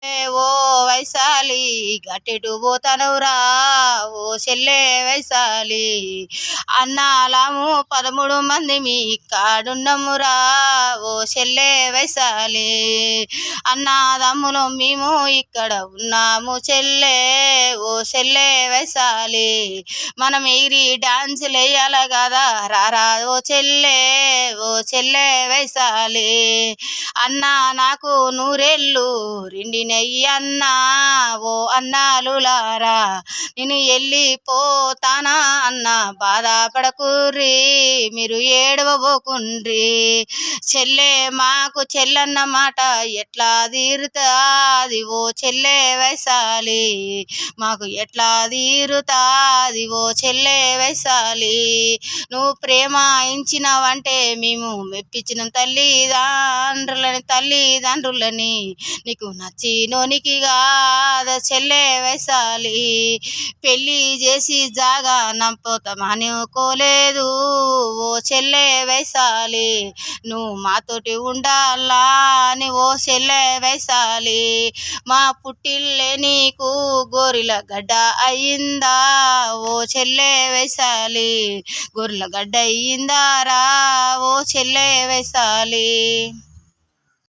ఓ వైశాలి గట్టెటు పోతానవురా ఓ చెల్లె వైశాలి అన్నాలాము 13 మంది మీ కాడున్నమురా ఓ చెల్లె వైశాలి అన్నాదమ్ములు మేము ఇక్కడ ఉన్నాము చెల్లె ఓ చెల్లె వైశాలి మనం ఎగిరి డాన్సులు వేయాల కదా రారా ఓ చెల్లె వైశాలి అన్నా నాకు నూరేళ్ళు రెండినయ్యి అన్నా ఓ అన్నాలులారా నేను వెళ్ళిపోతానా అన్న బాధపడకుర్రి మీరు ఏడవబోకుండ్రి చెల్లె మాకు చెల్లన్న మాట ఎట్లా తీరుతాది ఓ చెల్లె వైశాలి మాకు ఎట్లా తీరుతాది ఓ చెల్లె వైశాలి నువ్వు ప్రేమ ఇచ్చినావంటే మేము మెప్పించినాం తల్లిదండ్రులని నీకు నచ్చినోనికి కాద చెల్లె వైశాలి పెళ్ళి చేసి జాగా నంపోతామనుకోలేదు ఓ చెల్లె వైశాలి నువ్వు మాతోటి ఉండాలా అని ఓ చెల్లె వైశాలి మా పుట్టిల్లే నీకు గోరిల గడ్డ అయ్యిందా ఓ చెల్లె వైశాలి గోరిల గడ్డ అయ్యిందారా ఓ చెల్లె వైశాలి.